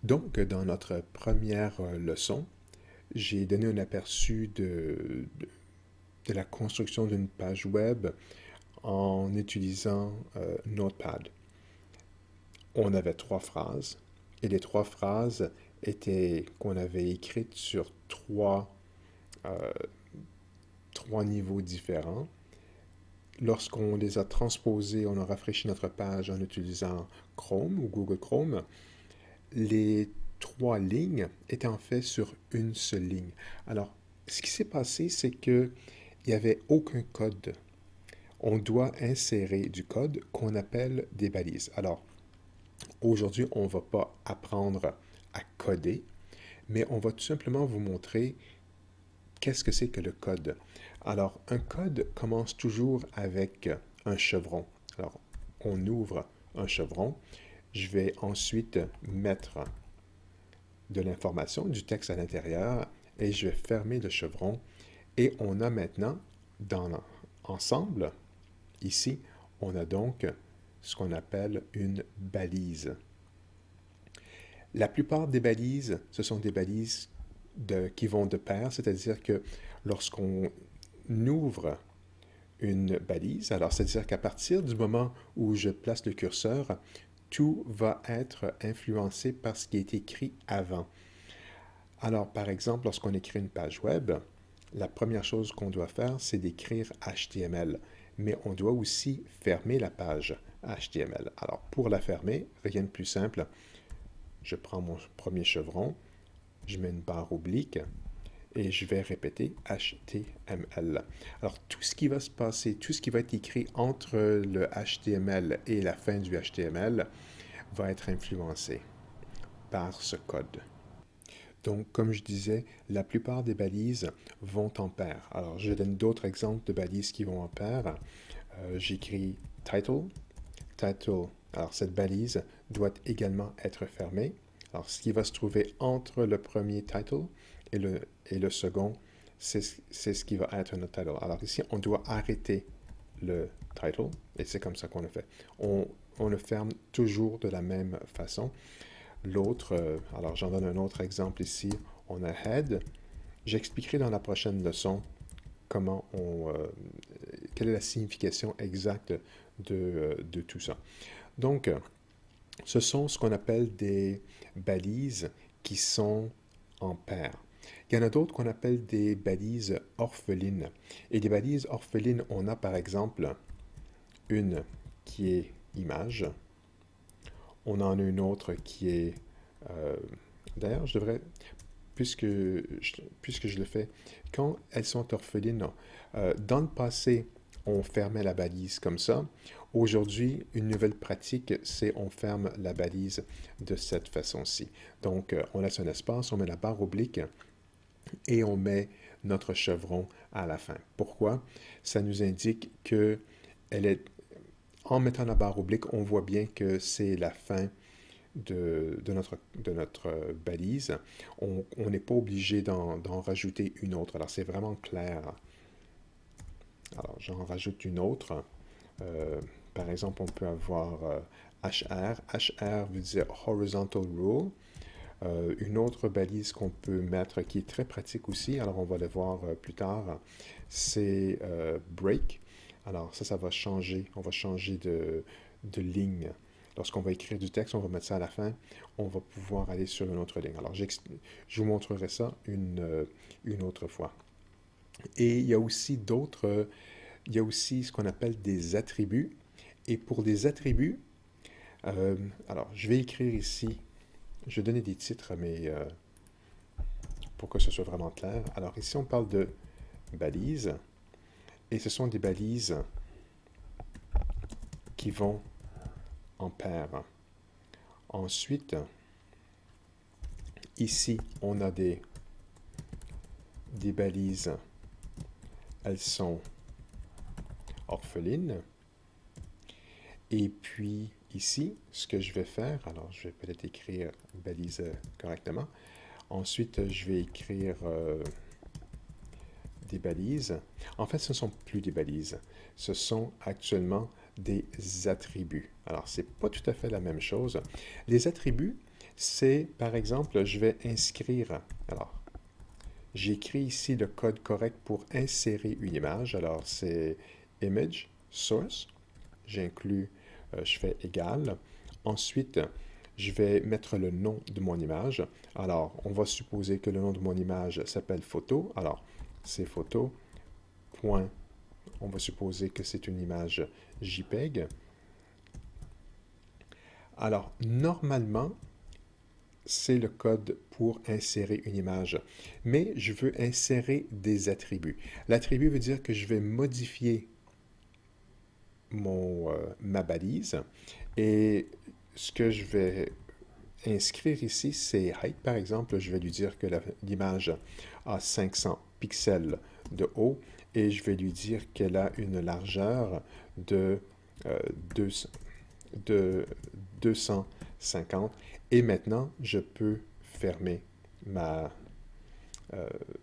Donc, dans notre première leçon, j'ai donné un aperçu de la construction d'une page web en utilisant Notepad. On avait trois phrases et les trois phrases étaient qu'on avait écrites sur euh, trois niveaux différents. Lorsqu'on les a transposées, on a rafraîchi notre page en utilisant Chrome ou Google Chrome. Les trois lignes étaient en fait sur une seule ligne. Alors, ce qui s'est passé, c'est qu'il n'y avait aucun code. On doit insérer du code qu'on appelle des balises. Alors, aujourd'hui, on ne va pas apprendre à coder, mais on va tout simplement vous montrer qu'est-ce que c'est que le code. Alors, un code commence toujours avec un chevron. Alors, on ouvre un chevron. Je vais ensuite mettre de l'information, du texte à l'intérieur, et je vais fermer le chevron. Et on a maintenant, ensemble, ici, on a donc ce qu'on appelle une balise. La plupart des balises, ce sont des balises qui vont de pair, c'est-à-dire que lorsqu'on ouvre une balise, alors c'est-à-dire qu'à partir du moment où je place le curseur, tout va être influencé par ce qui est écrit avant. Alors, par exemple, lorsqu'on écrit une page web, la première chose qu'on doit faire, c'est d'écrire HTML, mais on doit aussi fermer la page HTML. Alors, pour la fermer, rien de plus simple, je prends mon premier chevron, je mets une barre oblique et je vais répéter HTML. Alors, tout ce qui va se passer, tout ce qui va être écrit entre le HTML et la fin du HTML va être influencé par ce code. Donc, comme je disais, la plupart des balises vont en paire. Alors, je donne d'autres exemples de balises qui vont en paire. J'écris title, title. Alors, cette balise doit également être fermée. Alors, ce qui va se trouver entre le premier title et le second, c'est ce qui va être notre title. Alors, ici, on doit arrêter le title, et c'est comme ça qu'on le fait. On le ferme toujours de la même façon. L'autre, alors j'en donne un autre exemple ici, on a head. J'expliquerai dans la prochaine leçon quelle est la signification exacte de tout ça. Donc, ce sont ce qu'on appelle des balises qui sont en paire. Il y en a d'autres qu'on appelle des balises orphelines. Et des balises orphelines, on a par exemple une qui est image. On en a une autre qui est... D'ailleurs, puisque je le fais, quand elles sont orphelines, dans le passé, on fermait la balise comme ça. Aujourd'hui, une nouvelle pratique, c'est on ferme la balise de cette façon-ci. Donc, on laisse un espace, on met la barre oblique et on met notre chevron à la fin. Pourquoi? Ça nous indique que en mettant la barre oblique, on voit bien que c'est la fin de notre balise. On n'est pas obligé d'en rajouter une autre. Alors, c'est vraiment clair. Alors, j'en rajoute une autre. Par exemple, on peut avoir HR. HR veut dire Horizontal Rule. Une autre balise qu'on peut mettre qui est très pratique aussi, alors on va le voir plus tard, c'est break. Alors ça va changer. On va changer de ligne. Lorsqu'on va écrire du texte, on va mettre ça à la fin. On va pouvoir aller sur une autre ligne. Alors je vous montrerai ça une autre fois. Et il y a aussi il y a aussi ce qu'on appelle des attributs. Et pour des attributs, alors je vais écrire ici, je vais donner des titres, mais pour que ce soit vraiment clair. Alors ici, on parle de balises. Et ce sont des balises qui vont en paire. Ensuite, ici, on a des balises. Elles sont orphelines. Et puis ici, ce que je vais faire, alors je vais peut-être écrire balise correctement. Ensuite, je vais écrire des balises. En fait, ce ne sont plus des balises. Ce sont actuellement des attributs. Alors, ce n'est pas tout à fait la même chose. Les attributs, c'est, par exemple, je vais inscrire. Alors, j'écris ici le code correct pour insérer une image. Alors, c'est image source. J'inclus, je fais égal. Ensuite, je vais mettre le nom de mon image. Alors, on va supposer que le nom de mon image s'appelle photo. Alors, c'est photo. Point. On va supposer que c'est une image JPEG. Alors, normalement, c'est le code pour insérer une image. Mais je veux insérer des attributs. L'attribut veut dire que je vais modifier ma balise. Et ce que je vais inscrire ici, c'est height, par exemple. Je vais lui dire que l'image a 500 pixels de haut et je vais lui dire qu'elle a une largeur de, euh, 200 de 250. Et maintenant, je peux fermer ma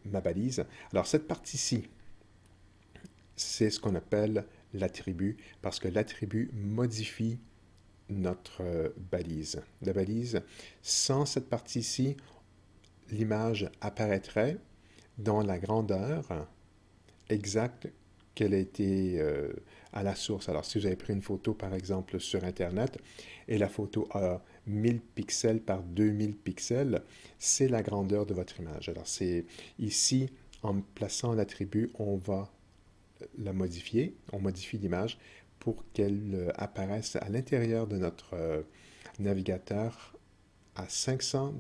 balise. Alors, cette partie-ci, c'est ce qu'on appelle l'attribut, parce que l'attribut modifie notre balise. La balise, sans cette partie-ci, l'image apparaîtrait dans la grandeur exacte qu'elle a été à la source. Alors, si vous avez pris une photo, par exemple, sur Internet, et la photo a 1000 pixels par 2000 pixels, c'est la grandeur de votre image. Alors, c'est ici, en plaçant l'attribut, on va la modifier, on modifie l'image pour qu'elle apparaisse à l'intérieur de notre navigateur à 500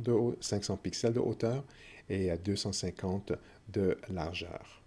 pixels de hauteur et à 250 de largeur.